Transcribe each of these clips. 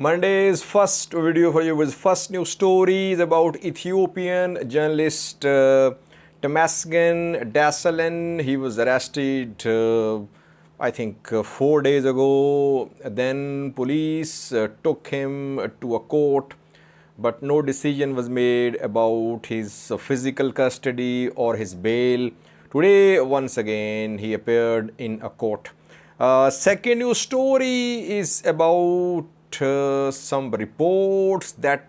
Monday's first video for you was first news stories about Ethiopian journalist Temesgen Desalegn. He was arrested, I think, 4 days ago. Then police took him to a court, but no decision was made about his physical custody or his bail. Today, once again, he appeared in a court. Second news story is about some reports that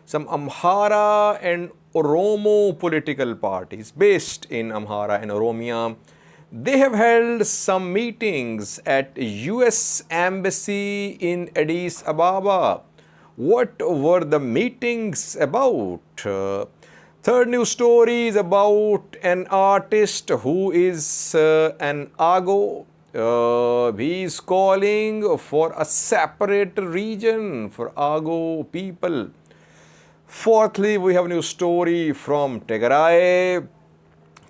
some Amhara and Oromo political parties based in Amhara and Oromia, they have held some meetings at US Embassy in Addis Ababa. What were the meetings about? Third news story is about an artist who is an Agew. He is calling for a separate region for Agew people. Fourthly, we have a new story from Tigray.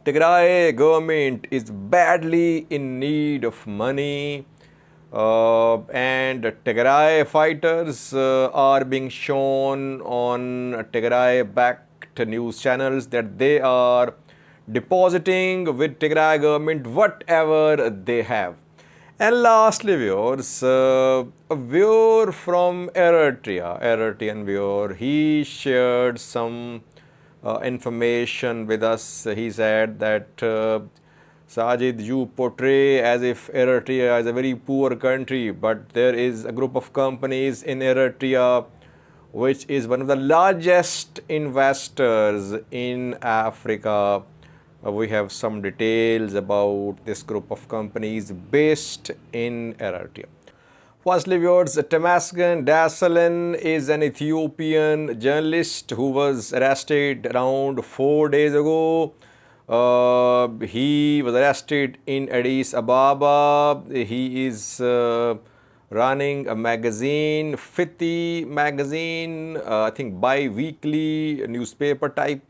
Tigray government is badly in need of money, and Tigray fighters are being shown on Tigray-backed news channels that they are depositing with Tigray government whatever they have. And lastly, viewers, a viewer from Eritrean viewer, he shared some information with us. He said that Sajid, you portray as if Eritrea is a very poor country, but there is a group of companies in Eritrea which is one of the largest investors in Africa. We have some details about this group of companies based in Eritrea. Firstly, viewers, Temesgen Desalegn is an Ethiopian journalist who was arrested around 4 days ago. He was arrested in Addis Ababa. He is running a magazine, Fiti magazine, I think bi-weekly newspaper type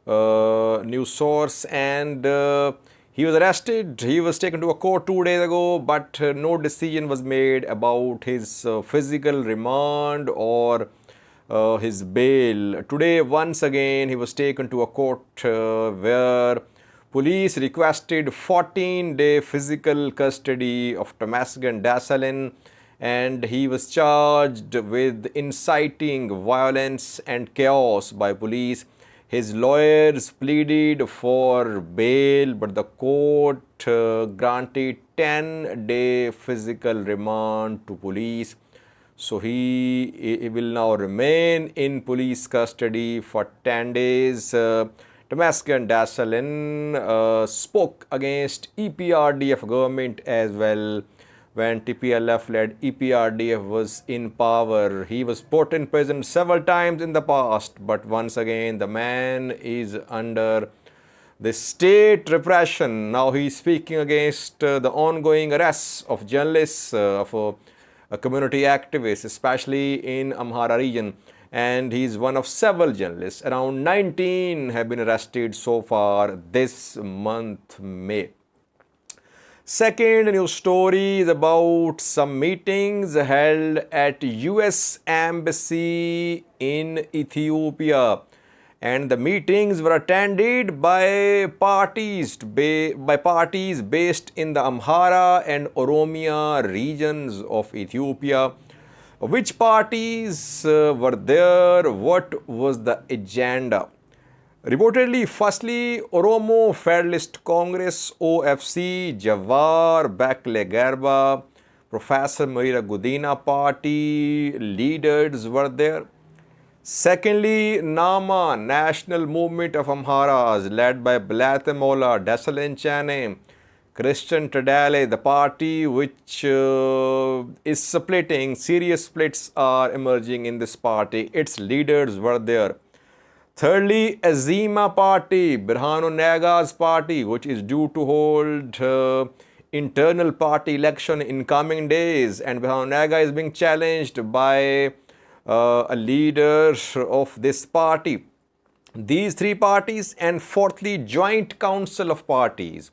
news source, and he was arrested. He was taken to a court 2 days ago, but no decision was made about his physical remand or his bail. Today, once again, he was taken to a court where police requested 14-day physical custody of Temesgen Desalegn, and he was charged with inciting violence and chaos by police. His lawyers pleaded for bail, but the court granted 10-day physical remand to police. So he will now remain in police custody for 10 days. Temesgen Desalegn spoke against EPRDF government as well. When TPLF-led EPRDF was in power, he was put in prison several times in the past, but once again the man is under the state repression. Now he is speaking against the ongoing arrests of journalists, of community activists, especially in Amhara region, and he is one of several journalists. Around 19 have been arrested so far this month, May. Second news story is about some meetings held at US Embassy in Ethiopia, and the meetings were attended by parties based in the Amhara and Oromia regions of Ethiopia. Which parties were there? What was the agenda? Reportedly, firstly, Oromo Federalist Congress OFC, Jawar Bakle Garba, Professor Marira Gudina party leaders were there. Secondly, NAMA, National Movement of Amharas, led by Blatemola Desalegn Chane, Christian Tadale, the party which is splitting. Serious splits are emerging in this party. Its leaders were there. Thirdly, Azima party, Birhanu Naga's party, which is due to hold internal party election in coming days, and Birhanu Naga is being challenged by a leader of this party. These three parties, and fourthly, Joint Council of Parties,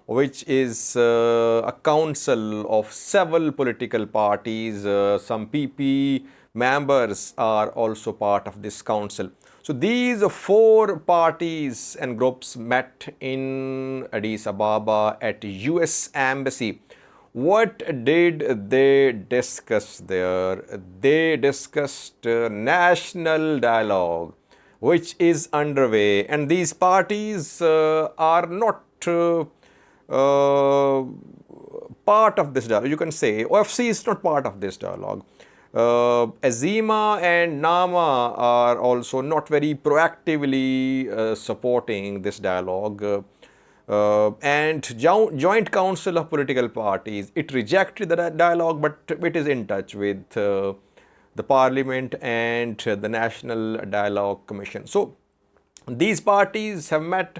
which is a council of several political parties. Some PP members are also part of this council. So these four parties and groups met in Addis Ababa at US Embassy. What did they discuss there? They discussed national dialogue, which is underway, and these parties are not part of this dialogue. You can say OFC is not part of this dialogue. Azima and Nama are also not very proactively supporting this dialogue. And Joint Council of Political Parties, it rejected the dialogue, but it is in touch with the Parliament and the National Dialogue Commission. So these parties have met.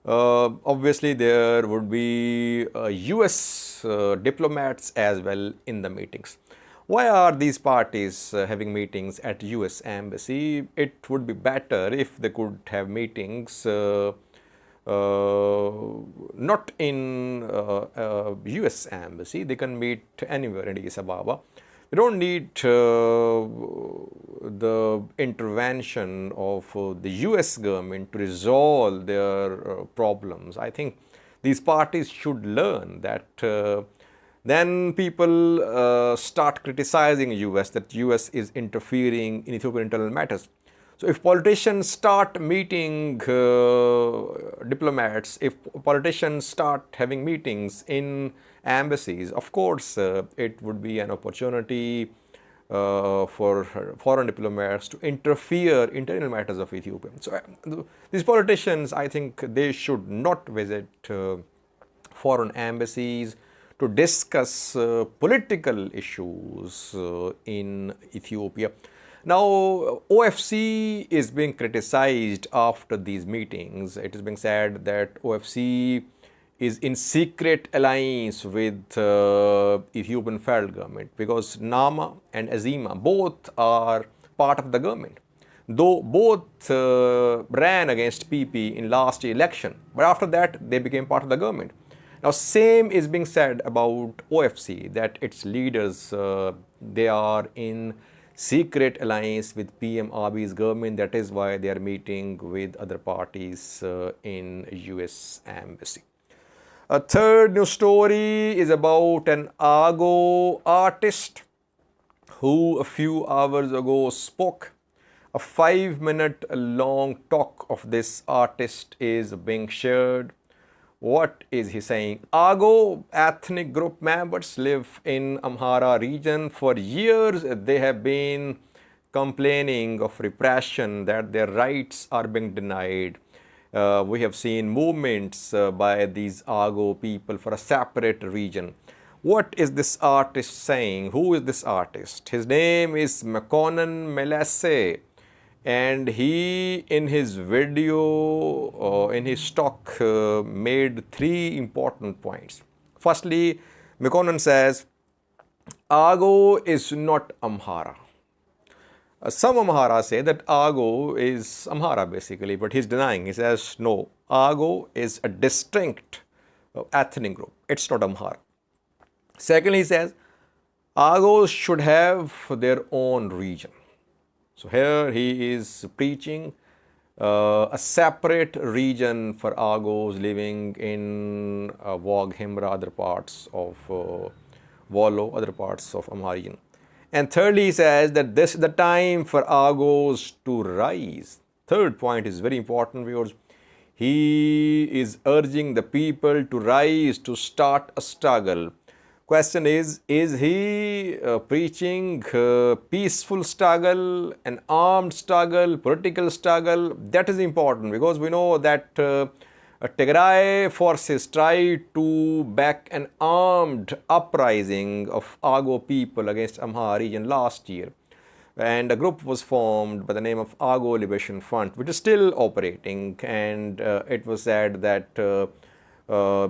Obviously, there would be US diplomats as well in the meetings. Why are these parties having meetings at US Embassy? It would be better if they could have meetings not in US Embassy. They can meet anywhere in Addis Ababa. They don't need the intervention of the US government to resolve their problems. I think these parties should learn that. Then people start criticizing US, that US is interfering in Ethiopian internal matters. So if politicians start meeting diplomats, if politicians start having meetings in embassies, of course it would be an opportunity for foreign diplomats to interfere in internal matters of Ethiopia. So these politicians, I think they should not visit foreign embassies to discuss political issues in Ethiopia. Now, OFC is being criticized after these meetings. It is being said that OFC is in secret alliance with Ethiopian federal government, because Nama and Azima both are part of the government, though both ran against PP in last election, but after that they became part of the government. Now, same is being said about OFC, that its leaders, they are in secret alliance with PM Abiy's government. That is why they are meeting with other parties in US Embassy. A third news story is about an Agew artist who a few hours ago spoke. A 5-minute long talk of this artist is being shared. What is he saying? Agew ethnic group members live in Amhara region. For years they have been complaining of repression, that their rights are being denied. We have seen movements by these Agew people for a separate region. What is this artist saying? Who is this artist? His name is Mekonen Melese, and he, in his video, in his talk, made 3 important points. Firstly, Mekonen says, Agew is not Amhara. Some Amhara say that Agew is Amhara basically, but he's denying. He says, no, Agew is a distinct ethnic group. It's not Amhara. Secondly, he says, Agew should have their own region. So here he is preaching a separate region for Agews living in Wag, Himra, other parts of Wollo, other parts of Amhara region. And thirdly, he says that this is the time for Agews to rise. Third point is very important, viewers. He is urging the people to rise, to start a struggle. Question is he preaching peaceful struggle, an armed struggle, political struggle? That is important, because we know that Tigray forces tried to back an armed uprising of Agew people against Amhara region last year. And a group was formed by the name of Agew Liberation Front, which is still operating. And it was said that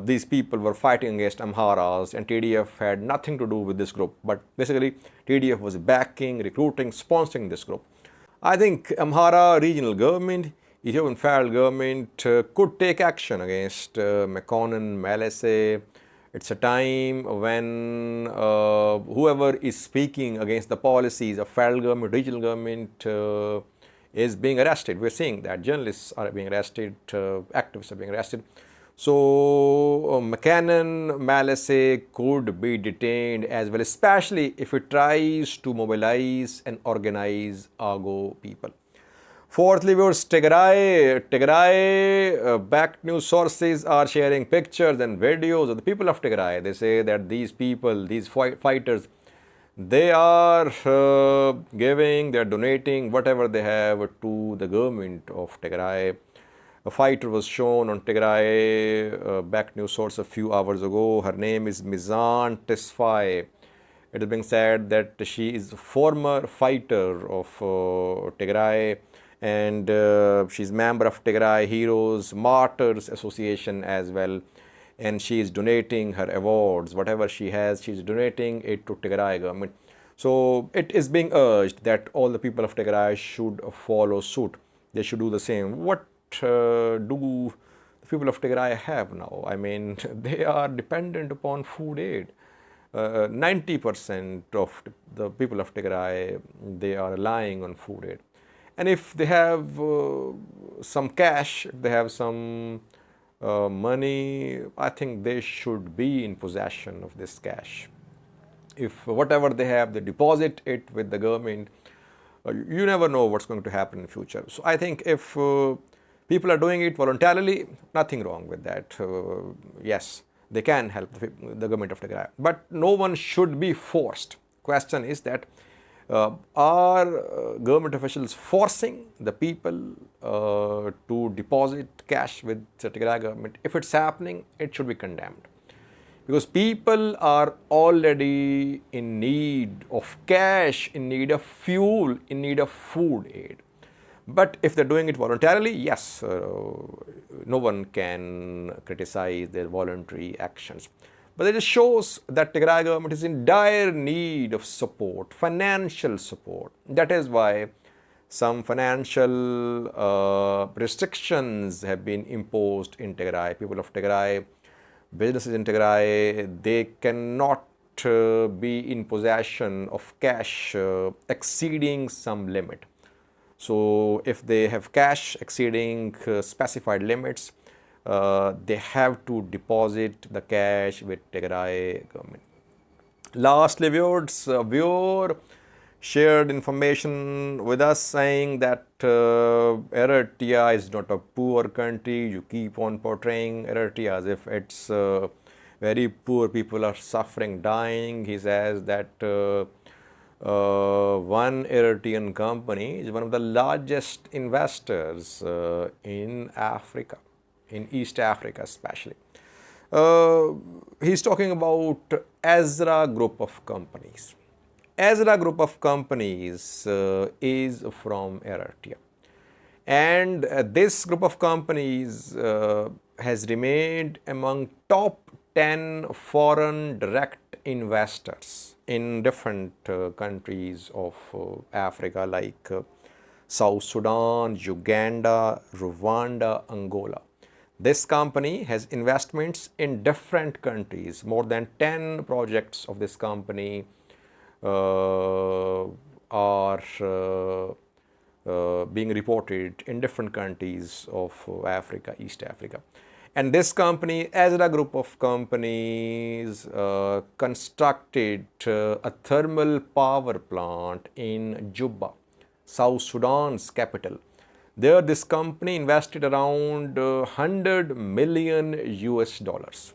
these people were fighting against Amharas, and TDF had nothing to do with this group. But basically, TDF was backing, recruiting, sponsoring this group. I think Amhara regional government, Ethiopian federal government could take action against Mekonen Melese. It's a time when whoever is speaking against the policies of federal government, regional government is being arrested. We're seeing that journalists are being arrested, activists are being arrested. So Mekuanent Melese could be detained as well, especially if it tries to mobilize and organize Agew people. Fourthly, viewers, Tigray backed news sources are sharing pictures and videos of the people of Tigray. They say that these people, these fighters, they are giving, they are donating whatever they have to the government of Tigray. A fighter was shown on Tigray backed news source a few hours ago. Her name is Mizan Tesfaye. It is being said that she is a former fighter of Tigray, and she's member of Tigray Heroes Martyrs Association as well, and she is donating her awards, whatever she has, she's donating it to Tigray government. So it is being urged that all the people of Tigray should follow suit. They should do the same. What do the people of Tigray have now? I mean, they are dependent upon food aid. 90% of the people of Tigray, they are relying on food aid. And if they have some cash, if they have some money, I think they should be in possession of this cash. If whatever they have, they deposit it with the government, you never know what's going to happen in the future. So I think if people are doing it voluntarily, nothing wrong with that. Yes, they can help the government of Tigray, but no one should be forced. Question is that are government officials forcing the people to deposit cash with the Tigray government? If it's happening, it should be condemned, because people are already in need of cash, in need of fuel, in need of food aid. But if they're doing it voluntarily, yes, no one can criticize their voluntary actions. But it just shows that Tigray government is in dire need of support, financial support. That is why some financial restrictions have been imposed in Tigray. People of Tigray, businesses in Tigray, they cannot be in possession of cash exceeding some limit. So if they have cash exceeding specified limits, they have to deposit the cash with Tigray government. Lastly, viewers, a viewer shared information with us saying that Eritrea is not a poor country. You keep on portraying Eritrea as if it's very poor, people are suffering, dying. He says that one Eritrean company is one of the largest investors in Africa, in East Africa especially. He's talking about Ezra group of companies. Ezra group of companies is from Eritrea, and this group of companies has remained among top 10 foreign direct investors in different countries of Africa like South Sudan, Uganda, Rwanda, Angola. This company has investments in different countries. More than 10 projects of this company are being reported in different countries of Africa, East Africa. And this company, Ezra group of companies, constructed a thermal power plant in Juba, South Sudan's capital. There, this company invested around 100 million US dollars.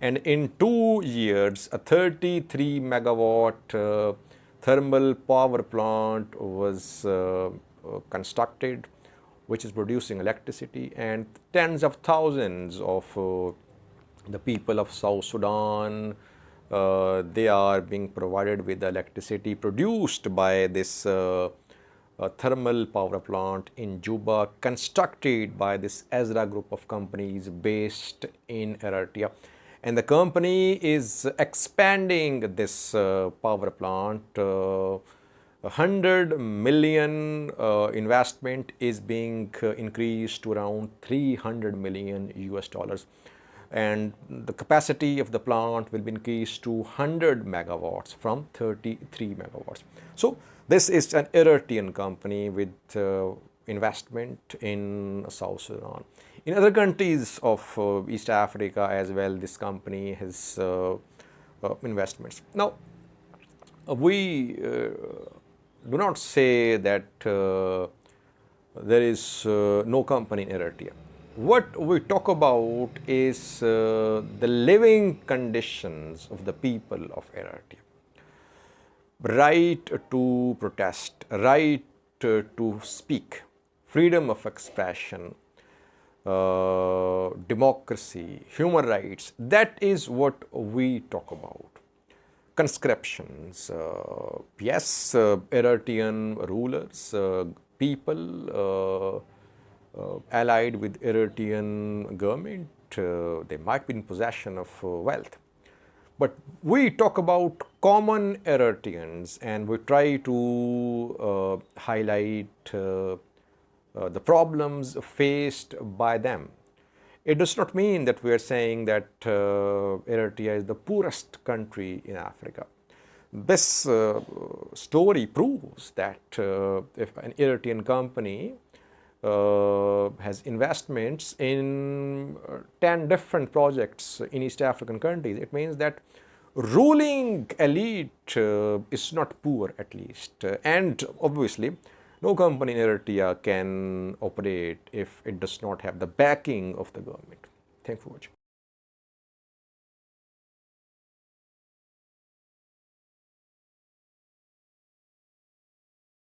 And in 2 years, a 33 megawatt thermal power plant was constructed, which is producing electricity, and tens of thousands of the people of South Sudan, they are being provided with the electricity produced by this thermal power plant in Juba, constructed by this Ezra group of companies based in Eritrea. And the company is expanding this power plant 100 million investment is being increased to around 300 million US dollars, and the capacity of the plant will be increased to 100 megawatts from 33 megawatts. So this is an Eritrean company with investment in South Sudan. In other countries of East Africa as well, this company has investments. Now, we do not say that there is no company in Eritrea. What we talk about is the living conditions of the people of Eritrea. Right to protest, right to speak, freedom of expression, democracy, human rights. That is what we talk about. Conscriptions. Yes, Eritrean rulers, people allied with Eritrean government, they might be in possession of wealth. But we talk about common Eritreans, and we try to highlight the problems faced by them. It does not mean that we are saying that Eritrea is the poorest country in Africa. This story proves that if an Eritrean company has investments in 10 different projects in East African countries, it means that ruling elite is not poor, at least. And obviously, no company in Eritrea can operate if it does not have the backing of the government. Thanks for watching.